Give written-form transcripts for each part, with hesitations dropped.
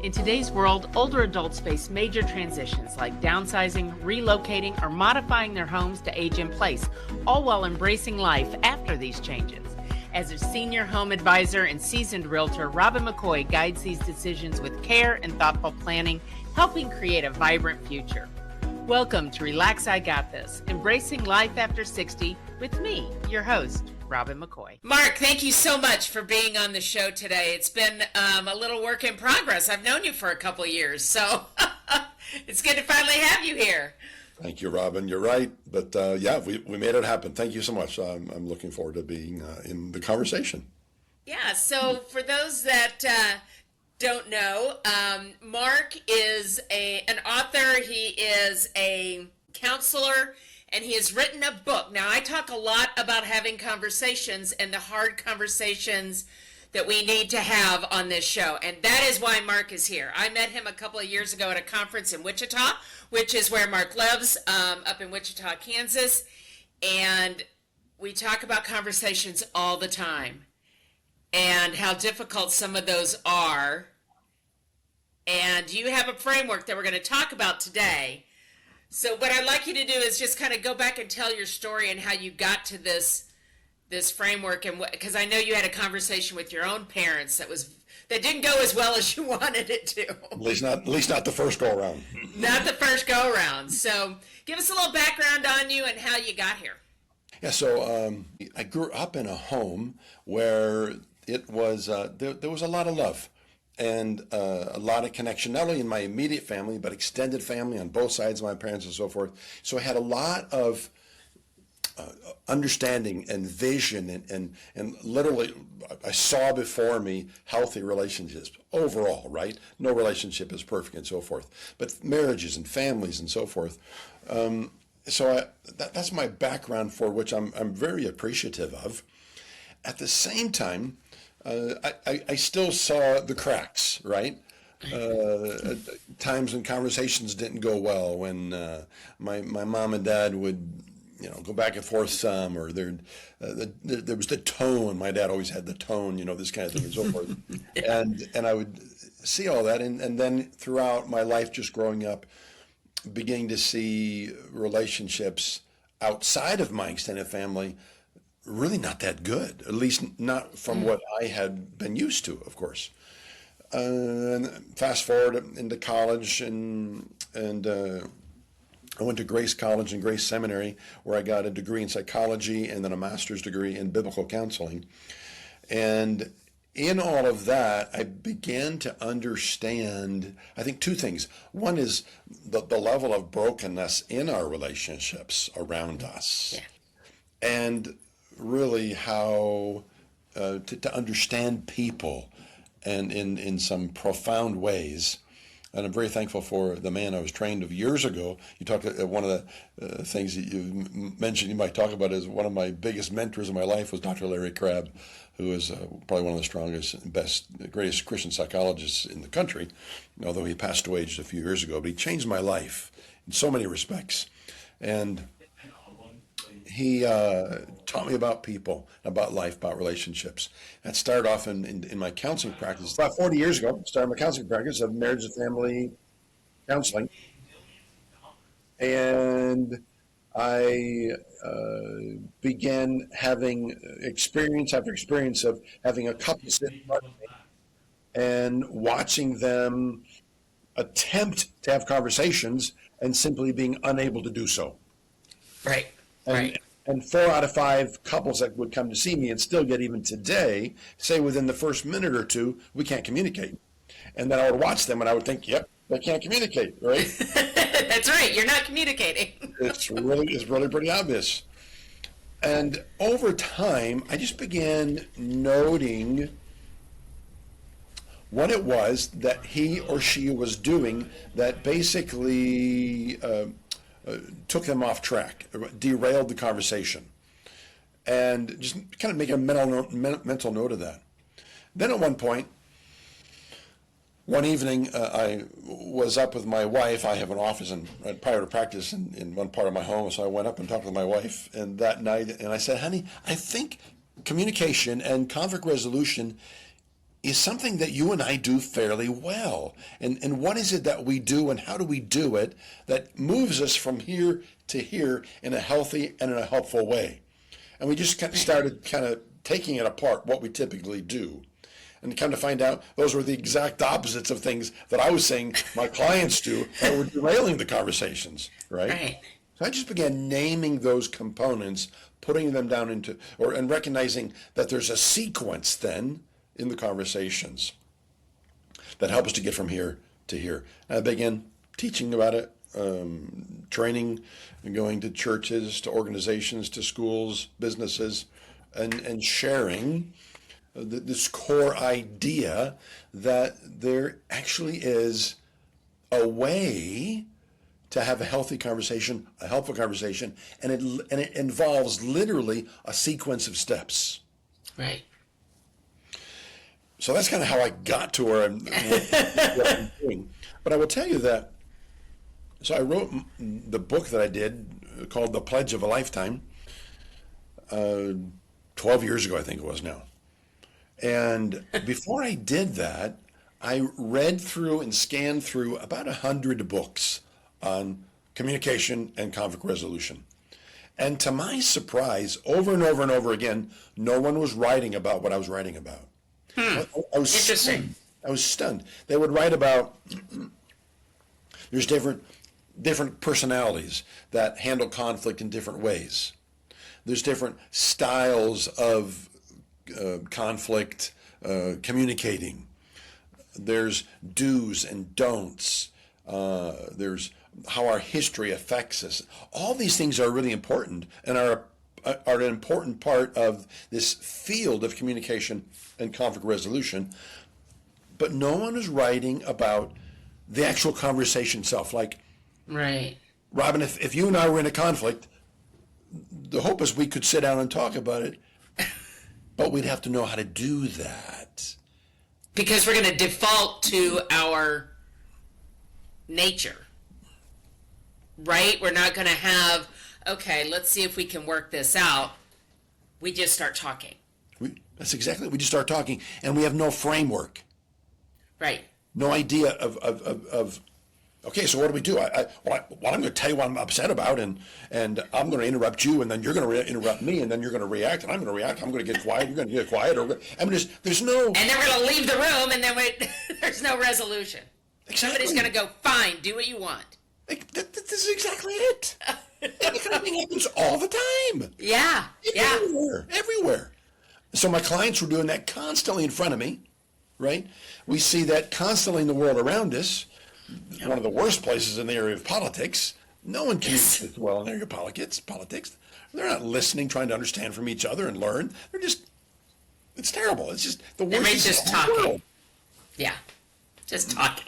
In today's world, older adults face major transitions like downsizing, relocating, or modifying their homes to age in place, all while embracing life after these changes. As a senior home advisor and seasoned realtor, Robin McCoy guides these decisions with care and thoughtful planning, helping create a vibrant future. Welcome to Relax, I Got This, Embracing Life After 60 with me, your host, Robin McCoy. Mark, thank you so much for being on the show today. It's been a little work in progress. I've known you for a couple of years, so it's good to finally have you here. Thank you, Robin. You're right. But we made it happen. Thank you so much. I'm looking forward to being in the conversation. Yeah, so for those that don't know, Mark is an author. He is a counselor, and he has written a book. Now, I talk a lot about having conversations and the hard conversations that we need to have on this show, and that is why Mark is here. I met him a couple of years ago at a conference in Wichita, which is where Mark lives, up in Wichita, Kansas, and we talk about conversations all the time and how difficult some of those are. And you have a framework that we're going to talk about today. So what I'd like you to do is just kind of go back and tell your story and how you got to this framework, and because I know you had a conversation with your own parents that didn't go as well as you wanted it to. At least not the first go around. Not the first go around. So give us a little background on you and how you got here. Yeah. So I grew up in a home where it was there was a lot of love and a lot of connection, not only in my immediate family, but extended family on both sides of my parents and so forth. So I had a lot of understanding and vision and literally I saw before me healthy relationships overall, right? No relationship is perfect and so forth, but marriages and families and so forth. That's my background, for which I'm very appreciative of. At the same time, I still saw the cracks, right? Times when conversations didn't go well, when my mom and dad would, go back and forth some, or there was the tone. My dad always had the tone, this kind of thing and so forth. And I would see all that, and then throughout my life, just growing up, beginning to see relationships outside of my extended family really not that good, at least not from what I had been used to, of course. And fast forward into college, and I went to Grace College and Grace Seminary, where I got a degree in psychology and then a master's degree in biblical counseling. And in all of that, I began to understand, I think, two things. One is the level of brokenness in our relationships around us. Yeah. And really how to understand people and in some profound ways. And I'm very thankful for the man I was trained of years ago. You talked one of the things that you mentioned you might talk about is one of my biggest mentors in my life was Dr. Larry Crabb, who is probably one of the strongest, best, greatest Christian psychologists in the country, although he passed away just a few years ago. But he changed my life in so many respects. And he taught me about people, about life, about relationships. That started off in my counseling practice. About 40 years ago, I started my counseling practice of marriage and family counseling. And I began having experience after experience of having a couple sit in front of me and watching them attempt to have conversations and simply being unable to do so. Right. And 4 out of 5 couples that would come to see me and still get even today say within the first minute or two, we can't communicate. And then I would watch them and I would think, yep, they can't communicate, right? That's right. You're not communicating. It's really pretty obvious. And over time, I just began noting what it was that he or she was doing that basically took them off track, derailed the conversation, and just kind of make a mental note of that. Then at one point, one evening, I was up with my wife. I have an office prior to practice in one part of my home, so I went up and talked to my wife. And that night, and I said, honey, I think communication and conflict resolution is something that you and I do fairly well. And what is it that we do and how do we do it that moves us from here to here in a healthy and in a helpful way? And we just kind of started kind of taking it apart, what we typically do. And come to find out, those were the exact opposites of things that I was saying my clients do that were derailing the conversations, right? Right. So I just began naming those components, putting them down into, and recognizing that there's a sequence then in the conversations that help us to get from here to here. And I began teaching about it, training, and going to churches, to organizations, to schools, businesses, and sharing this core idea that there actually is a way to have a healthy conversation, a helpful conversation, and it involves literally a sequence of steps. Right. So that's kind of how I got to where what I'm doing. But I will tell you that, so I wrote the book that I did called The Pledge of a Lifetime 12 years ago, I think it was now. And before I did that, I read through and scanned through about 100 books on communication and conflict resolution. And to my surprise, over and over and over again, no one was writing about what I was writing about. I was Interesting. stunned. I was stunned. They would write about there's different personalities that handle conflict in different ways. There's different styles of conflict communicating. There's do's and don'ts. There's how our history affects us. All these things are really important and are an important part of this field of communication and conflict resolution. But no one is writing about the actual conversation itself. Like, Right. Robin, if you and I were in a conflict, the hope is we could sit down and talk about it, but we'd have to know how to do that. Because we're going to default to our nature, right? We're not going to have, okay, let's see if we can work this out. We just start talking. That's exactly it. We just start talking, and we have no framework, Right. no idea of okay, so what do we do? I'm going to tell you what I'm upset about, and I'm going to interrupt you, and then you're going to interrupt me, and then you're going to react, and I'm going to react. I'm going to get quiet. You're going to get quiet. There's no. And then we're going to leave the room, and then there's no resolution. Exactly. Somebody's going to go, fine, do what you want. This is exactly it. That kind of thing happens all the time. Yeah. Yeah. Everywhere. So my clients were doing that constantly in front of me, right? We see that constantly in the world around us. One of the worst places in the area of politics. No one communicates well in the area of politics. They're not listening, trying to understand from each other and learn. It's terrible. It's just the worst. Everybody's just talking. Yeah. Just talking.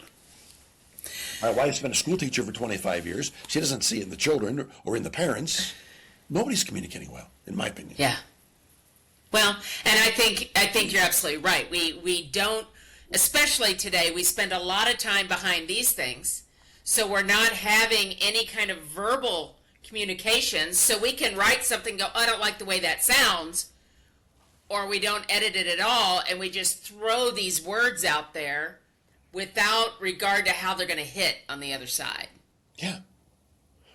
My wife's been a school teacher for 25 years. She doesn't see it in the children or in the parents. Nobody's communicating well, in my opinion. Yeah. Well, and I think you're absolutely right. We don't, especially today, we spend a lot of time behind these things. So we're not having any kind of verbal communication. So we can write something, go, I don't like the way that sounds, or we don't edit it at all, and we just throw these words out there without regard to how they're going to hit on the other side. Yeah.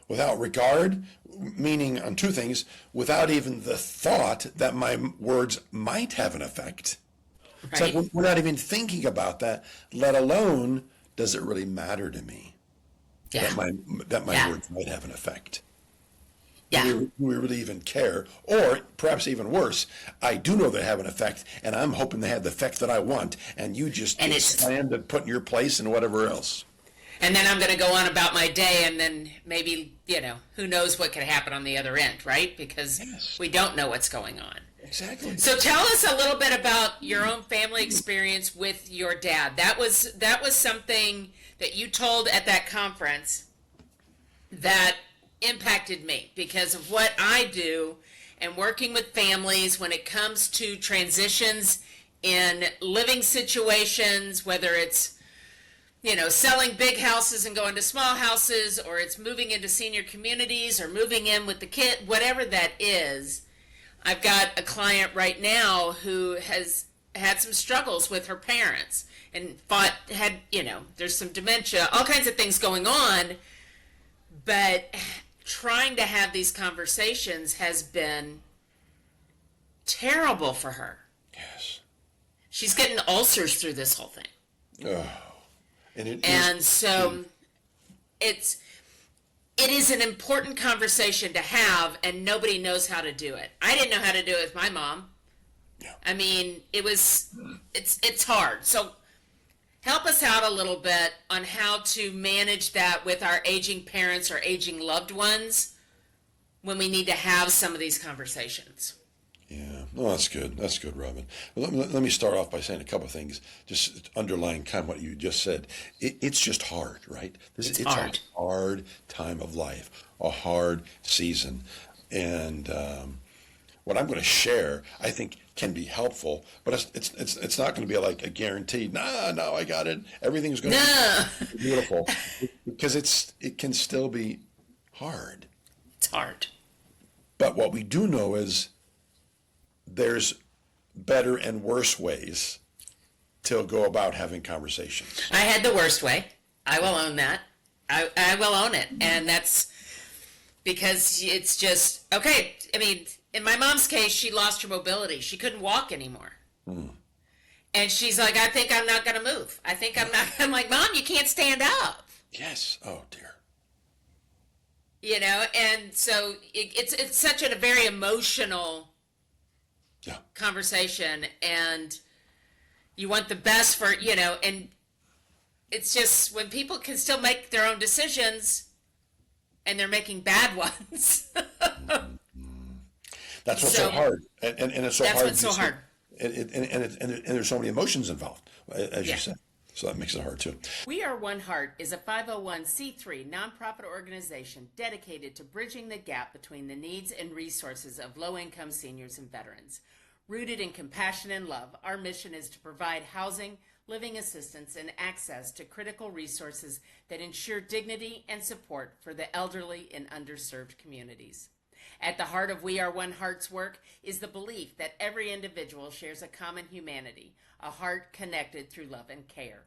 Without regard, meaning on two things, without even the thought that my words might have an effect. It's Right? like we're not even thinking about that, let alone does it really matter to me Yeah. that my Yeah. words might have an effect. Yeah. Do we really even care? Or perhaps even worse, I do know they have an effect, and I'm hoping they have the effect that I want, and you just And it's- slammed and put in your place and whatever else. And then I'm going to go on about my day, and then maybe, who knows what could happen on the other end, right? Because Yes. we don't know what's going on. Exactly. So tell us a little bit about your own family experience with your dad. That was something that you told at that conference that impacted me because of what I do and working with families when it comes to transitions in living situations, whether it's selling big houses and going to small houses, or it's moving into senior communities or moving in with the kid, whatever that is. I've got a client right now who has had some struggles with her parents and there's some dementia, all kinds of things going on, but trying to have these conversations has been terrible for her. Yes. She's getting ulcers through this whole thing. Oh. And so it is an important conversation to have, and nobody knows how to do it. I didn't know how to do it with my mom. Yeah. I mean, it's hard. So help us out a little bit on how to manage that with our aging parents or aging loved ones when we need to have some of these conversations. Yeah, well, that's good. That's good, Robin. Well, let me start off by saying a couple of things, just underlying kind of what you just said. It's just hard, right? It's hard. a hard time of life, a hard season. And what I'm going to share, I think, can be helpful, but it's not going to be like a guaranteed, no, I got it. Everything's going to be beautiful. Because it can still be hard. It's hard. But what we do know is there's better and worse ways to go about having conversations. I had the worst way. I will own that. I will own it. And that's because it's just, okay, I mean, in my mom's case, she lost her mobility. She couldn't walk anymore. And she's like, I think I'm not going to move. I think I'm not. I'm like, Mom, you can't stand up. Yes. Oh, dear. And so it's such a very emotional conversation, and you want the best for, and it's just when people can still make their own decisions and they're making bad ones. That's what's so hard. And it's so hard. That's what's so hard. And there's so many emotions involved, as you said. So that makes it hard too. We Are One Heart is a 501c3 nonprofit organization dedicated to bridging the gap between the needs and resources of low-income seniors and veterans. Rooted in compassion and love, our mission is to provide housing, living assistance, and access to critical resources that ensure dignity and support for the elderly in underserved communities. At the heart of We Are One Heart's work is the belief that every individual shares a common humanity, a heart connected through love and care.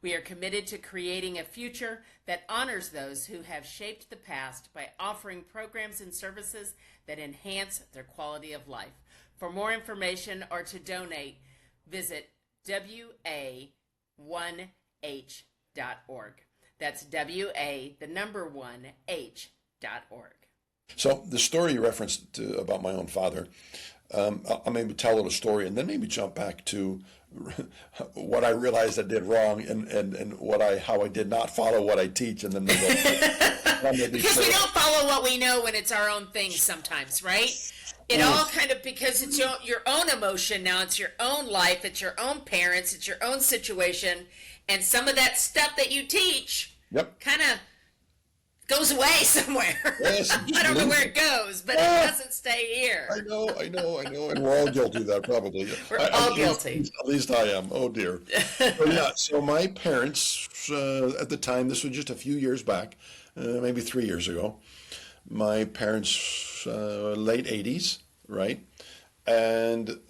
We are committed to creating a future that honors those who have shaped the past by offering programs and services that enhance their quality of life. For more information or to donate, visit WA1H.org. That's WA1H.org. So the story you referenced about my own father, I'll maybe tell a little story and then maybe jump back to what I realized I did wrong and how I did not follow what I teach, and then maybe because we don't follow what we know when it's our own thing sometimes, right? It all kind of, because it's your own emotion now, it's your own life, it's your own parents, it's your own situation, and some of that stuff that you teach kind of goes away somewhere. Yes, I don't know where it goes, but it doesn't stay here. I know, and we're all guilty of that probably. We're all guilty. At least I am. Oh dear. So my parents, at the time, this was just a few years back, maybe 3 years ago, my parents, late 80s, right? And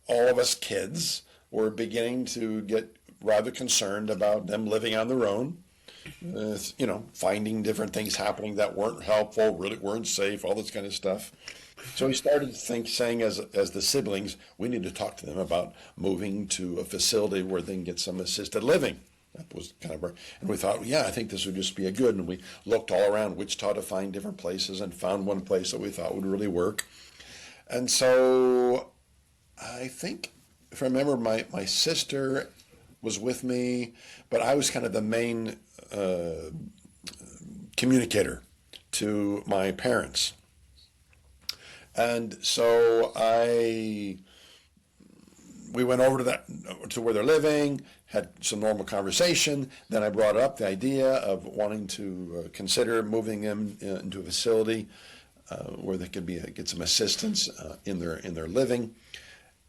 all of us kids were beginning to get rather concerned about them living on their own. Finding different things happening that weren't helpful, really weren't safe, all this kind of stuff. So we started saying as the siblings, we need to talk to them about moving to a facility where they can get some assisted living. That was kind of and we thought, I think this would just be a good, and we looked all around Wichita to find different places and found one place that we thought would really work. And so I think, if I remember, my sister was with me, but I was kind of the main communicator to my parents. And so we went over to where they're living, had some normal conversation. Then I brought up the idea of wanting to consider moving them into a facility where they could get some assistance in their living.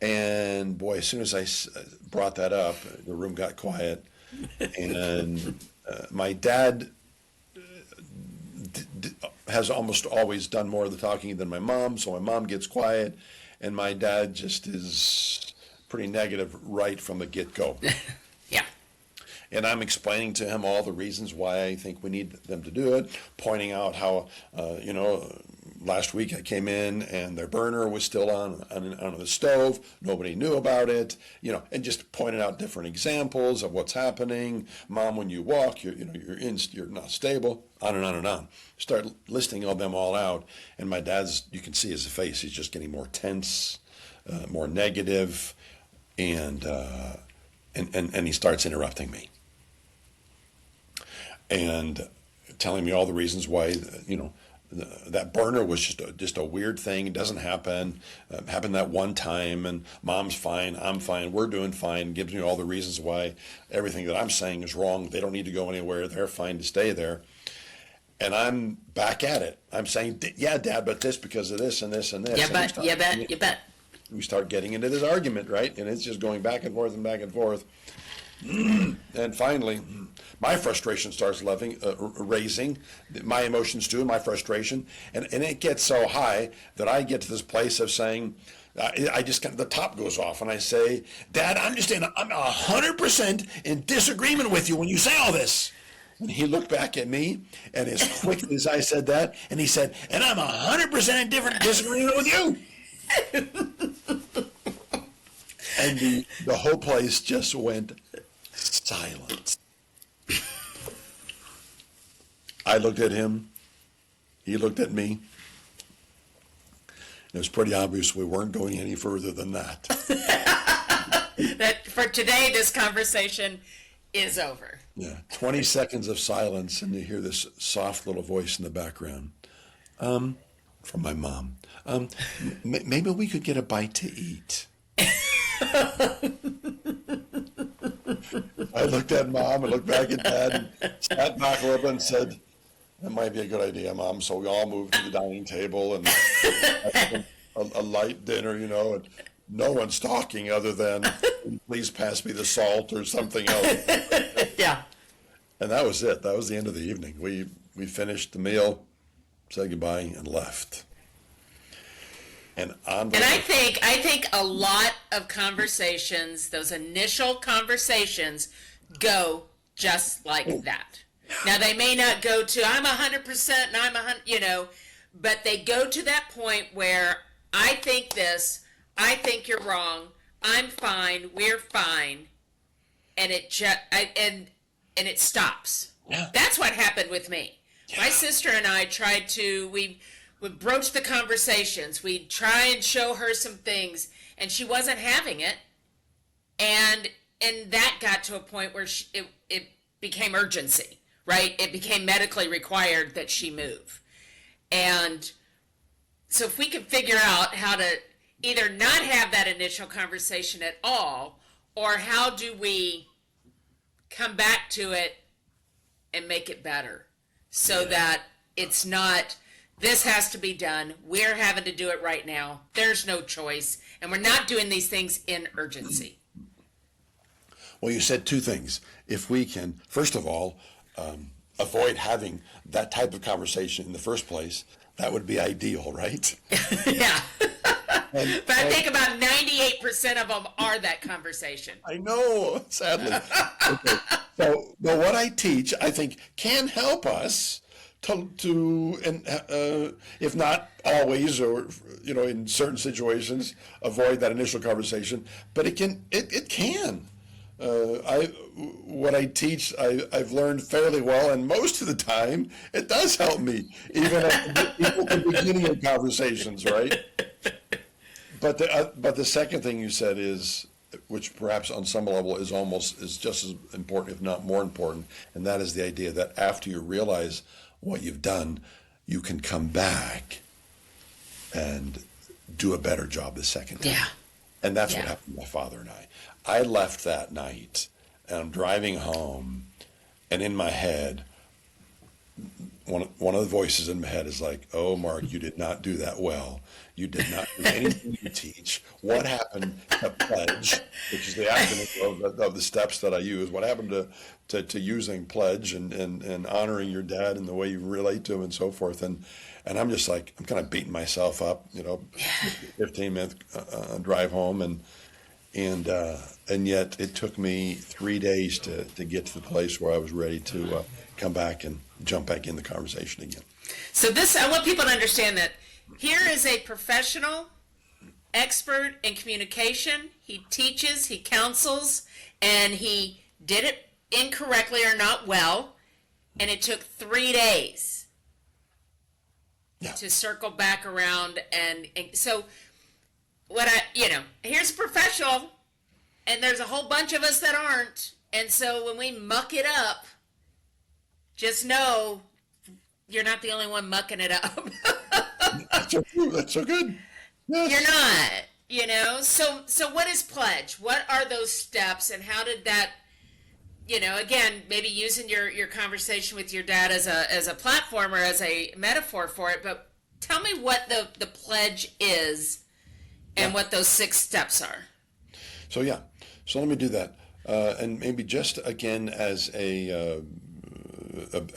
And boy, as soon as I brought that up, the room got quiet. And my dad has almost always done more of the talking than my mom, so my mom gets quiet, and my dad just is pretty negative right from the get-go. Yeah. And I'm explaining to him all the reasons why I think we need them to do it, pointing out how, last week I came in and their burner was still on the stove. Nobody knew about it, and just pointing out different examples of what's happening. Mom, when you walk, you're not stable, on and on and on. Start listing all them all out. And my dad's, you can see his face, he's just getting more tense, more negative, and he starts interrupting me. And telling me all the reasons why, that burner was just a weird thing. It doesn't happen. Happened that one time, and Mom's fine, I'm fine, we're doing fine. Gives me all the reasons why everything that I'm saying is wrong. They don't need to go anywhere. They're fine to stay there. And I'm back at it. I'm saying, yeah, Dad, but this because of this and this and this. You bet. We start getting into this argument, right? And it's just going back and forth and back and forth. And finally, my frustration starts raising, my emotions too, my frustration, and it gets so high that I get to this place of saying, the top goes off, and I say, Dad, I'm 100% in disagreement with you when you say all this. And he looked back at me, and as quickly as I said that, and he said, and I'm 100% in disagreement with you. And the whole place just went silent. I looked at him. He looked at me. It was pretty obvious we weren't going any further than that. That for today, this conversation is over. Yeah, 20 seconds of silence, and you hear this soft little voice in the background from my mom. Maybe we could get a bite to eat. I looked at Mom and looked back at Dad and sat back a little bit and said, that might be a good idea, Mom. So we all moved to the dining table and had a light dinner, and no one's talking other than, please pass me the salt or something else. Yeah. And that was it. That was the end of the evening. We finished the meal, said goodbye, and left. And I think a lot of conversations, those initial conversations, go just like that. Now they may not go to I'm 100% and I'm 100, but they go to that point where I think this, I think you're wrong, I'm fine, we're fine, and it and it stops. Yeah. That's what happened with me. Yeah. My sister and I tried to we broach the conversations. We'd try and show her some things, and she wasn't having it. And that got to a point where it became urgency, right? It became medically required that she move. And so if we could figure out how to either not have that initial conversation at all, or how do we come back to it and make it better so that it's not, this has to be done, we're having to do it right now, there's no choice, and we're not doing these things in urgency. Well, you said two things. If we can, first of all, avoid having that type of conversation in the first place, that would be ideal, right? Yeah. But I think about 98% of them are that conversation. I know, sadly. Okay. So what I teach, I think, can help us to if not always, or in certain situations, avoid that initial conversation. But it can. What I teach, I've learned fairly well, and most of the time, it does help me, even at the beginning of conversations, right? But the second thing you said is, which perhaps on some level is just as important, if not more important, and that is the idea that after you realize what you've done, you can come back and do a better job the second time. Yeah. And that's what happened to my father and I. I left that night, and I'm driving home, and in my head, one of the voices in my head is like, oh, Mark, you did not do that well. You did not do anything you teach. What happened to P.L.E.D.G.E, which is the acronym of the steps that I use? What happened to using P.L.E.D.G.E and honoring your dad and the way you relate to him and so forth? And I'm just like, I'm kind of beating myself up, 15-minute drive home. And yet it took me 3 days to get to the place where I was ready to come back and jump back in the conversation again. So this, I want people to understand that here is a professional expert in communication. He teaches, he counsels, and he did it incorrectly or not well, and it took 3 days to circle back around. And so here's a professional, and there's a whole bunch of us that aren't. And so when we muck it up, just know you're not the only one mucking it up. That's so good. Yes. You're not, So what is P.L.E.G.E? What are those steps, and how did that, again, maybe using your conversation with your dad as a platform or as a metaphor for it, but tell me what the P.L.E.G.E is and what those 6 steps are. So let me do that. And maybe just again as a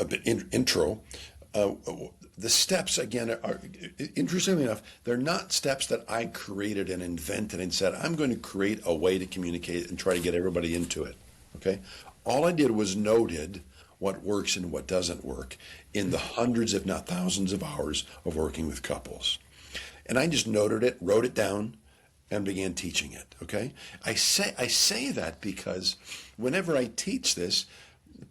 bit intro, the steps again are, interestingly enough, they're not steps that I created and invented and said, I'm going to create a way to communicate and try to get everybody into it. Okay. All I did was noted what works and what doesn't work in the hundreds, if not thousands of hours of working with couples. And I just noted it, wrote it down, and began teaching it. Okay. I say that because whenever I teach this,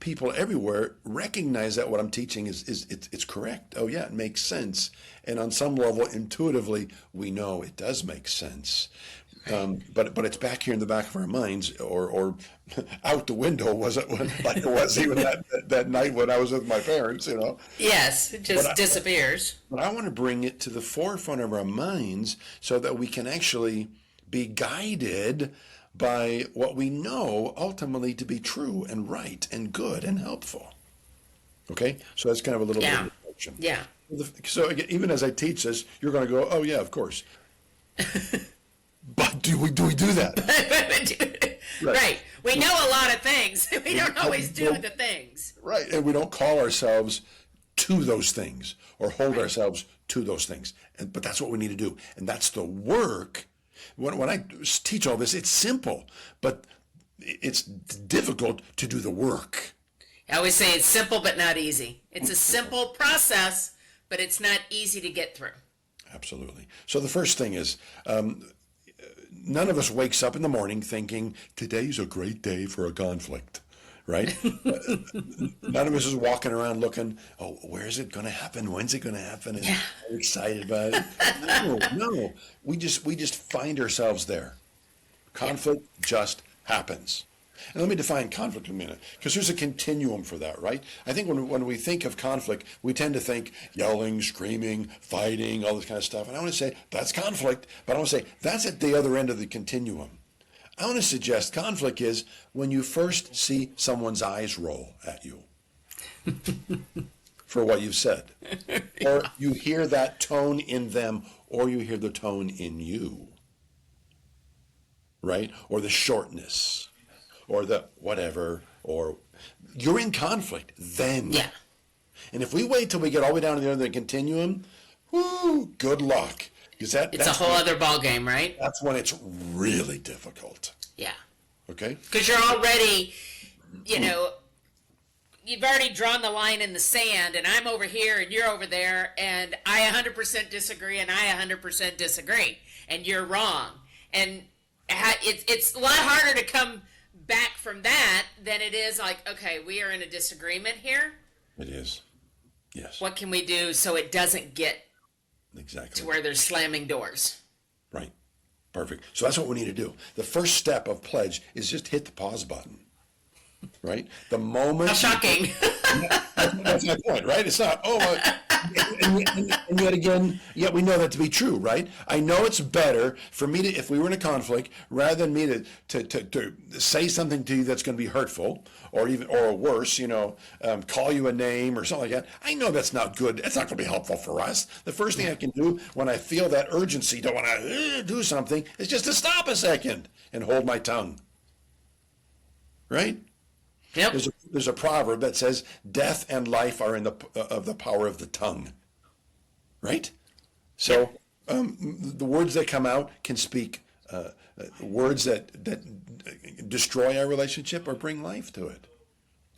people everywhere recognize that what I'm teaching it's correct. Oh yeah, it makes sense. And on some level, intuitively, we know it does make sense. But it's back here in the back of our minds, or out the window, was it like it was even that night when I was with my parents, Yes, it just disappears. But I want to bring it to the forefront of our minds so that we can actually be guided by what we know ultimately to be true and right and good and helpful. Okay? So that's kind of a little bit of a reflection. Yeah. So again, even as I teach this, you're going to go, oh yeah, of course. But do we do that? Right. We know a lot of things. We don't always do the things. Right. And we don't call ourselves to those things or hold ourselves to those things. But that's what we need to do. And that's the work. When I teach all this, it's simple, but it's difficult to do the work. I always say it's simple but not easy. It's a simple process, but it's not easy to get through. Absolutely. So the first thing is, none of us wakes up in the morning thinking, today's a great day for a conflict, right? None of us is walking around looking, oh, where is it going to happen? When's it going to happen? And I'm excited about it. No. We just find ourselves there. Conflict just happens. And let me define conflict in a minute, because there's a continuum for that, right? I think when we think of conflict, we tend to think yelling, screaming, fighting, all this kind of stuff. And I want to say that's conflict, but I want to say that's at the other end of the continuum. I want to suggest conflict is when you first see someone's eyes roll at you for what you've said, or you hear that tone in them, or you hear the tone in you, right? Or the shortness, or the whatever, or you're in conflict then. Yeah. And if we wait till we get all the way down to the end of the continuum, whoo, good luck. Because it's a whole other ball game, right? That's when it's really difficult. Yeah. Okay? Because you're already, you've already drawn the line in the sand, and I'm over here and you're over there, and I 100% disagree and I 100% disagree, and you're wrong. And it's a lot harder to come back from that than it is like, okay, we are in a disagreement here. It is. Yes. What can we do so it doesn't get exactly to where there's slamming doors? Right. Perfect. So that's what we need to do. The first step of P.L.E.G.E is just hit the pause button. Right? The moment. How shocking. That's my point, right? It's not, and yet again, we know that to be true, right? I know it's better for me to, if we were in a conflict, rather than me to say something to you that's going to be hurtful, or worse, call you a name or something like that. I know that's not good. That's not going to be helpful for us. The first thing I can do when I feel that urgency to want to do something is just to stop a second and hold my tongue. Right? Yep. There's a proverb that says, "Death and life are in the power of the tongue." Right? So the words that come out can speak words that destroy our relationship or bring life to it,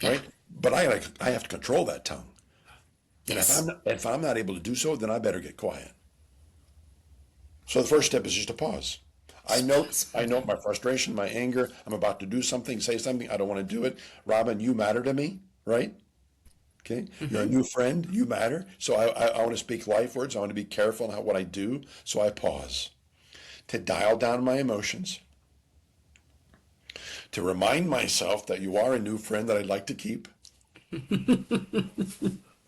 right? But I have to control that tongue. And Yes. if I'm not able to do so, then I better get quiet. So the first step is just to pause. I note my frustration, my anger. I'm about to do something, say something. I don't want to do it. Robin, you matter to me, right? Okay. You're a new friend. You matter. So I want to speak life words. I want to be careful in what I do. So I pause to dial down my emotions, to remind myself that you are a new friend that I'd like to keep.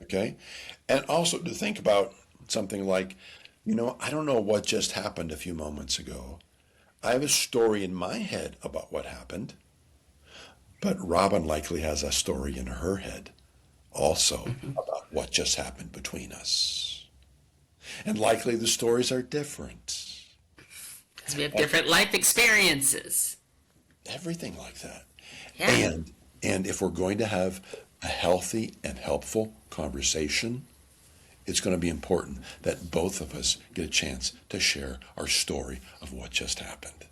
Okay. And also to think about something like, I don't know what just happened a few moments ago. I have a story in my head about what happened, but Robin likely has a story in her head also about what just happened between us. And likely the stories are different. Because we have different life experiences. Everything like that. Yeah. And if we're going to have a healthy and helpful conversation, it's going to be important that both of us get a chance to share our story of what just happened.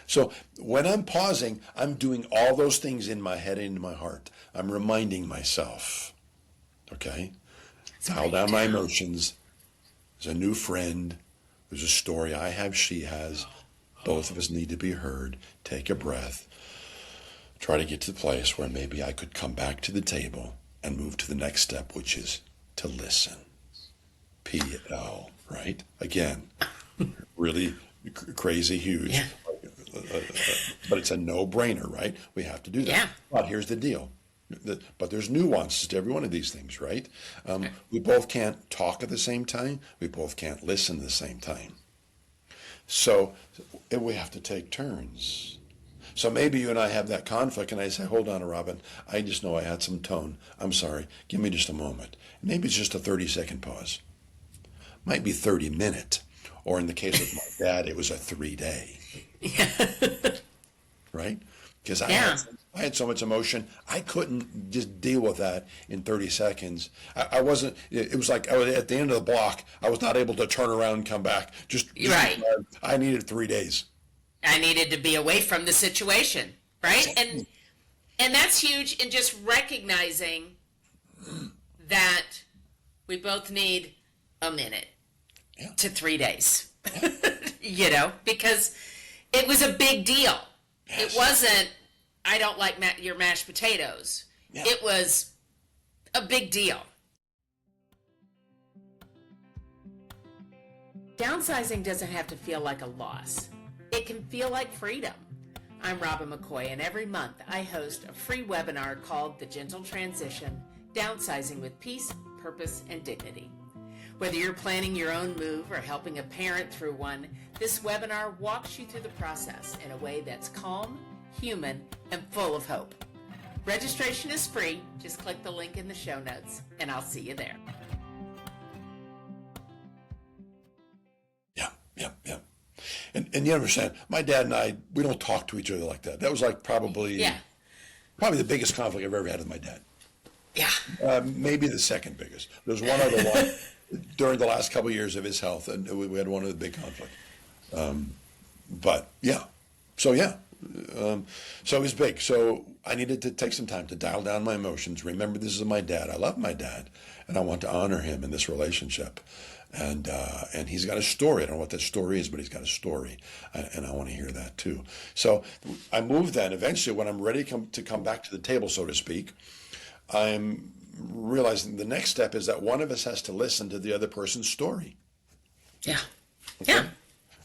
So when I'm pausing, I'm doing all those things in my head and in my heart. I'm reminding myself, okay? Dial down my emotions. There's a new friend. There's a story I have, she has. Both of us need to be heard. Take a breath. Try to get to the place where maybe I could come back to the table and move to the next step, which is to listen. P.L., right? Again, really crazy, huge. Yeah. But it's a no-brainer, right? We have to do that. Yeah. But here's the deal. But there's nuances to every one of these things, right? We both can't talk at the same time. We both can't listen at the same time. So we have to take turns. So maybe you and I have that conflict, and I say, hold on, Robin, I just know I had some tone. I'm sorry. Give me just a moment. Maybe it's just a 30-second pause. Might be 30 minutes. Or in the case of my dad, it was a 3-day. Right? Because I had so much emotion, I couldn't just deal with that in 30 seconds. I wasn't, it was like I was at the end of the block. I was not able to turn around and come back. Just Right. I needed 3 days. I needed to be away from the situation, right? And that's huge in just recognizing that we both need a minute to 3 days. Because it was a big deal. It wasn't, I don't like your mashed potatoes. Yeah. It was a big deal. Downsizing doesn't have to feel like a loss. It can feel like freedom. I'm Robin McCoy, and every month I host a free webinar called The Gentle Transition, Downsizing with Peace, Purpose, and Dignity. Whether you're planning your own move or helping a parent through one, this webinar walks you through the process in a way that's calm, human, and full of hope. Registration is free. Just click the link in the show notes, and I'll see you there. Yeah. And you understand, my dad and I, we don't talk to each other like that. That was like probably the biggest conflict I've ever had with my dad. Yeah. Maybe the second biggest. There's one other one during the last couple of years of his health, and we had one of the big conflict. So it was big. So I needed to take some time to dial down my emotions. Remember, this is my dad. I love my dad, and I want to honor him in this relationship. And he's got a story. I don't know what that story is, but he's got a story, and I want to hear that too. So I moved then. Eventually, when I'm ready to come back to the table, so to speak, I'm realizing the next step is that one of us has to listen to the other person's story. Yeah. Okay? Yeah.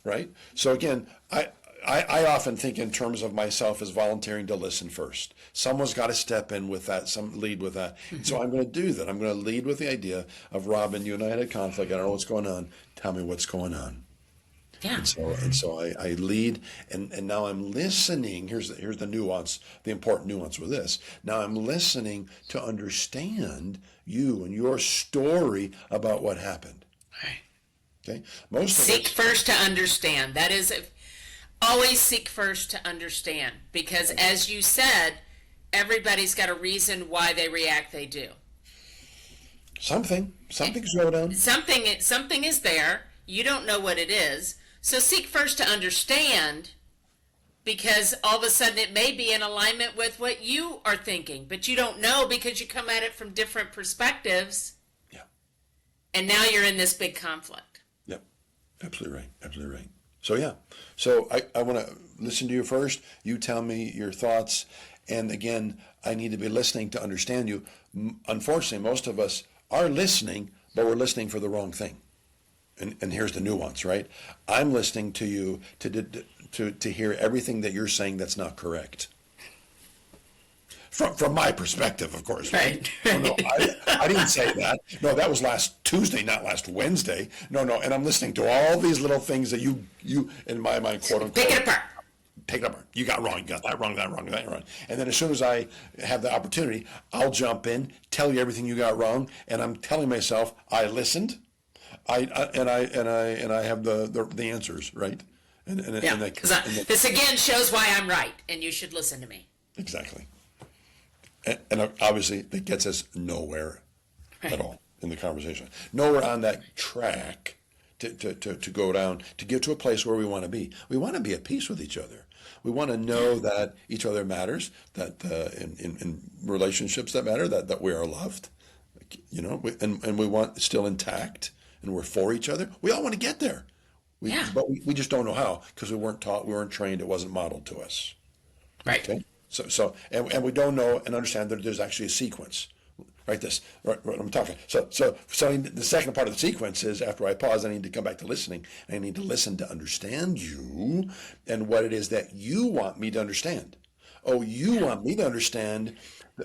Right? So again, I often think in terms of myself as volunteering to listen first. Someone's got to step in with that, lead with that. Mm-hmm. So I'm going to do that. I'm going to lead with the idea of, Robin, you and I had a conflict. I don't know what's going on. Tell me what's going on. Yeah. And so I lead, and now I'm listening. Here's the nuance, the important nuance with this. Now I'm listening to understand you and your story about what happened. Right. Okay. Seek first to understand. That is, always seek first to understand, because as you said, everybody's got a reason why they react they do. Something's going on. Something is there. You don't know what it is. So seek first to understand, because all of a sudden it may be in alignment with what you are thinking, but you don't know because you come at it from different perspectives. Yeah. And now you're in this big conflict. Yep. Absolutely right. Absolutely right. So yeah. So I want to listen to you first. You tell me your thoughts. And again, I need to be listening to understand you. Unfortunately, most of us are listening, but we're listening for the wrong thing. And here's the nuance, right? I'm listening to you to hear everything that you're saying that's not correct. From my perspective, of course. Right. No, I didn't say that. No, that was last Tuesday, not last Wednesday. No, and I'm listening to all these little things that you in my mind, quote unquote. Pick it apart. Take it apart. You got wrong. You got that wrong. That wrong. That wrong. And then as soon as I have the opportunity, I'll jump in, tell you everything you got wrong, and I'm telling myself I listened. I have the answers, right? Yeah, because this again shows why I'm right, and you should listen to me. Exactly. And obviously, it gets us nowhere at all in the conversation. Nowhere on that track to go down, to get to a place where we want to be. We want to be at peace with each other. We want to know that each other matters, that in relationships that matter, that we are loved, and we want still intact, and we're for each other. We all want to get there. But we just don't know how, because we weren't taught, we weren't trained, it wasn't modeled to us. Right. Okay? So we don't know and understand that there's actually a sequence. Right, what I'm talking. So the second part of the sequence is, after I pause, I need to come back to listening. I need to listen to understand you and what it is that you want me to understand. Oh, you want me to understand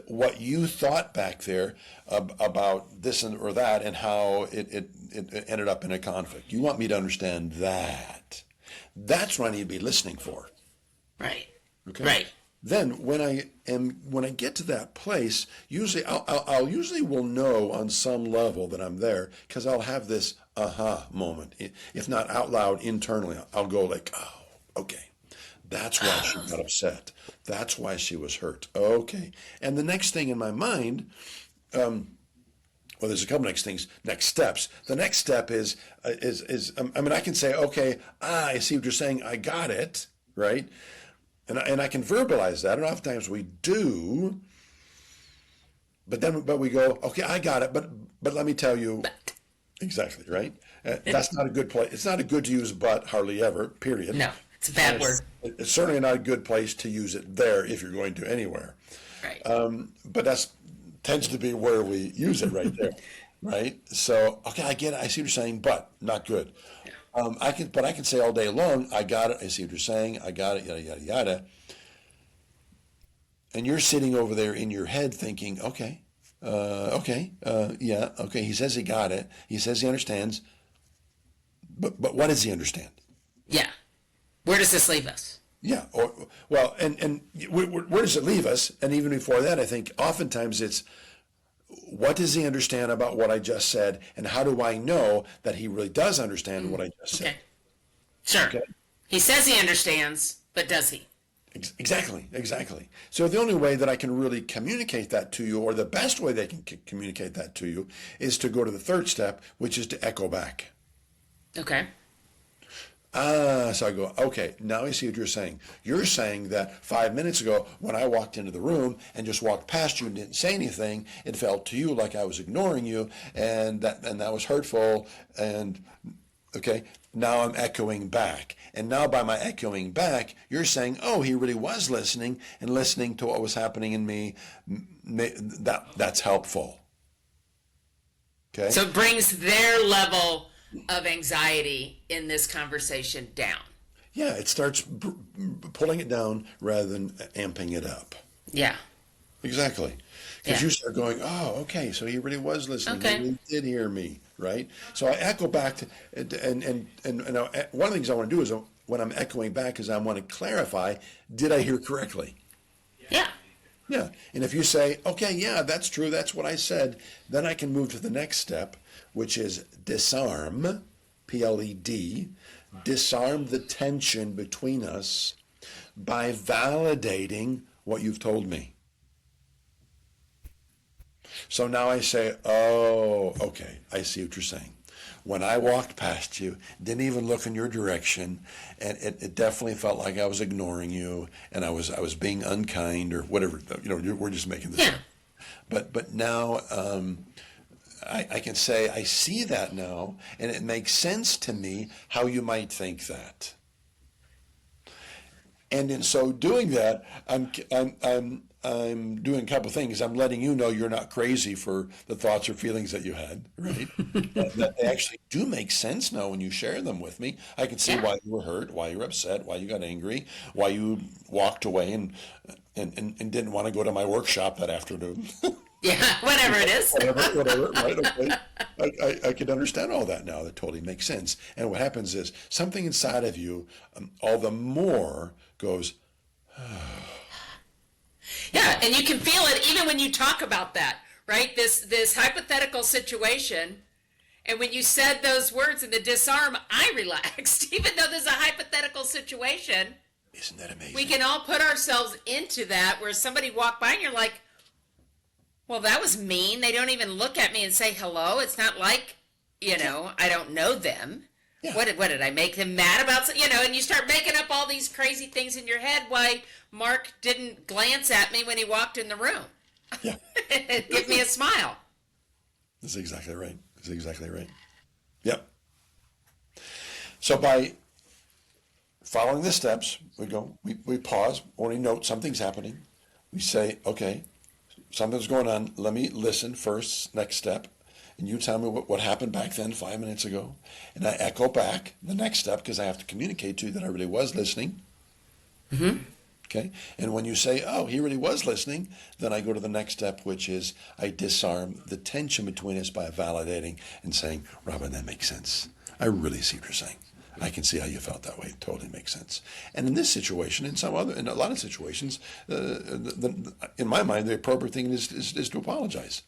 what you thought back there about this or that, and how it ended up in a conflict. You want me to understand that. That's what I need to be listening for. Right. Okay. Right. Then when I get to that place, usually I'll usually will know on some level that I'm there, because I'll have this aha moment. If not out loud, internally, I'll go like, oh, okay, that's why she got upset. That's why she was hurt. Okay. And the next thing in my mind, well, there's a couple next steps. The next step is I can say, okay, I see what you're saying. I got it, right? And I can verbalize that, and oftentimes we do. But we go, okay, I got it, but let me tell you, exactly, right? That's not a good place. It's not a good to use but hardly ever, period. No, it's a bad word. It's certainly not a good place to use it there if you're going to anywhere. Right. But that's tends to be where we use it right there, right? So, okay, I get it. I see what you're saying, but not good. I can say all day long, I got it, I see what you're saying, I got it, yada, yada, yada. And you're sitting over there in your head thinking, yeah, okay, he says he got it, he says he understands, but what does he understand? Yeah. Where does this leave us? Yeah, and where does it leave us? And even before that, I think oftentimes it's, what does he understand about what I just said, and how do I know that he really does understand what I just said? Okay. Sure. Okay. He says he understands, but does he? Exactly. So the only way that I can really communicate that to you, or the best way they can communicate that to you, is to go to the third step, which is to echo back. Okay. So I go, okay, now I see what you're saying. You're saying that 5 minutes ago, when I walked into the room and just walked past you and didn't say anything, it felt to you like I was ignoring you, and that was hurtful. And okay, now I'm echoing back. And now by my echoing back, you're saying, oh, he really was listening, and listening to what was happening in me, that's helpful. Okay. So it brings their level of anxiety in this conversation down. Yeah, it starts pulling it down rather than amping it up. Yeah. Exactly. Because Yeah. you start going, oh, okay, so he really was listening. Okay. He really did hear me, right? So I echo back to, and one of the things I want to do is, when I'm echoing back, is I want to clarify, did I hear correctly? Yeah. Yeah. And if you say, okay, yeah, that's true, that's what I said, then I can move to the next step, which is disarm, P.L.E.D., disarm the tension between us by validating what you've told me. So now I say, oh, okay, I see what you're saying. when I walked past you, didn't even look in your direction, and it definitely felt like I was ignoring you, and I was being unkind or whatever. We're just making this up. But now I can say I see that now, and it makes sense to me how you might think that. And in so doing that, I'm doing a couple of things. I'm letting you know you're not crazy for the thoughts or feelings that you had, right? that they actually do make sense now when you share them with me. I can see why you were hurt, why you were upset, why you got angry, why you walked away and didn't want to go to my workshop that afternoon. Yeah, whatever it is. whatever, right, okay. I can understand all that now. That totally makes sense. And what happens is something inside of you, all the more goes, yeah, and you can feel it even when you talk about that, right? This hypothetical situation, and when you said those words in the disarm, I relaxed, even though there's a hypothetical situation. Isn't that amazing? We can all put ourselves into that where somebody walked by and you're like, well, that was mean. They don't even look at me and say hello. It's not like, I don't know them. Yeah. What did I make them mad about? And you start making up all these crazy things in your head why Mark didn't glance at me when he walked in the room. Yeah. Give me a smile. That's exactly right. That's exactly right. Yep. So by following the steps, we pause, or we note something's happening. We say, okay, something's going on. Let me listen first, next step. And you tell me what happened back then 5 minutes ago. And I echo back the next step because I have to communicate to you that I really was listening. Mm-hmm. Okay. And when you say, oh, he really was listening, then I go to the next step, which is I disarm the tension between us by validating and saying, Robin, that makes sense. I really see what you're saying. I can see how you felt that way. It totally makes sense. And in this situation, in a lot of situations, in my mind, the appropriate thing is to apologize.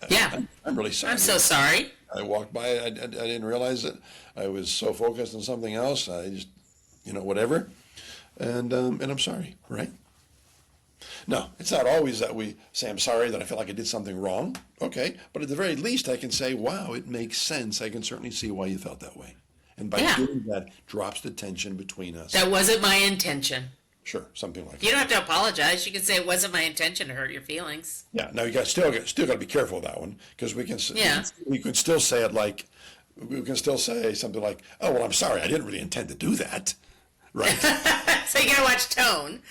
Yeah. I'm really sorry. I'm so sorry. I walked by, I didn't realize it. I was so focused on something else. I just, whatever. And I'm sorry, right? No, it's not always that we say, I'm sorry that I feel like I did something wrong. Okay. But at the very least, I can say, wow, it makes sense. I can certainly see why you felt that way. And by doing that, drops the tension between us. That wasn't my intention. Sure, something like that. You don't have to apologize. You can say it wasn't my intention to hurt your feelings. Yeah. Now you still got to be careful with that one because we can still say it like we can still say something like, "Oh well, I'm sorry. I didn't really intend to do that." Right. So you got to watch tone.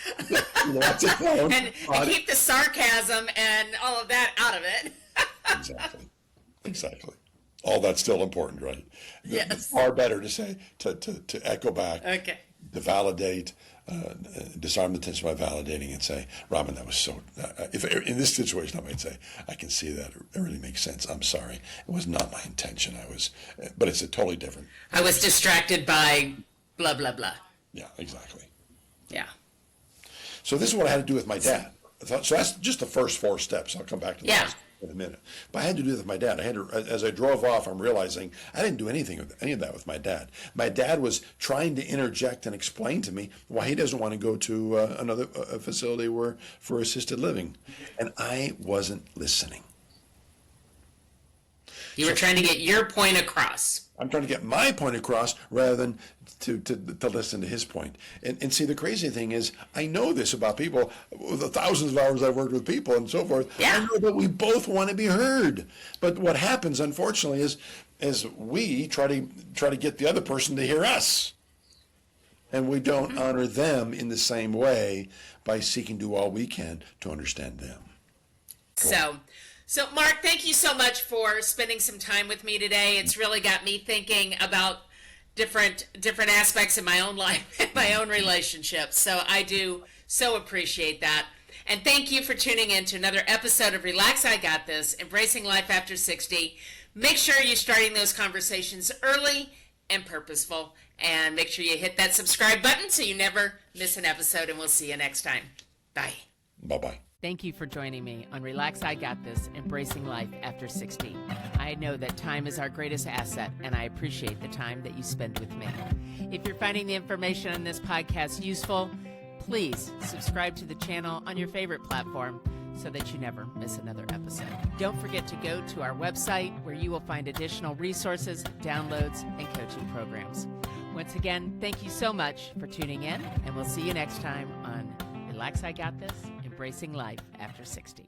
Watch tone. and keep the sarcasm and all of that out of it. Exactly. All that's still important, right? Yes. Far better to say to echo back. Okay. To validate. Disarm the tension by validating and say, Robin, that was so, if in this situation, I might say, I can see that. It really makes sense. I'm sorry. It was not my intention. But it's a totally different. I was distracted by blah, blah, blah. Yeah, exactly. Yeah. So this is what I had to do with my dad. So that's just the first 4 steps. I'll come back to that in a minute. But I had to do this with my dad. As I drove off, I'm realizing I didn't do any of that with my dad. My dad was trying to interject and explain to me why he doesn't want to go to another facility for assisted living. And I wasn't listening. You were trying to get your point across. I'm trying to get my point across rather than to listen to his point. And see, the crazy thing is, I know this about people, the thousands of hours I've worked with people and so forth. Yeah. I know that we both want to be heard. But what happens, unfortunately, is we try to get the other person to hear us. And we don't honor them in the same way by seeking to do all we can to understand them. Cool. So, Mark, thank you so much for spending some time with me today. It's really got me thinking about different aspects of my own life and my own relationships. So I do so appreciate that. And thank you for tuning in to another episode of Relax, I Got This, Embracing Life After 60. Make sure you're starting those conversations early and purposeful. And make sure you hit that subscribe button so you never miss an episode. And we'll see you next time. Bye. Bye-bye. Thank you for joining me on Relax, I Got This, Embracing Life After 60. I know that time is our greatest asset, and I appreciate the time that you spend with me. If you're finding the information on this podcast useful, please subscribe to the channel on your favorite platform. so that you never miss another episode. Don't forget to go to our website where you will find additional resources, downloads, and coaching programs. Once again, thank you so much for tuning in, and we'll see you next time on Relax, I Got This, Embracing Life After 60.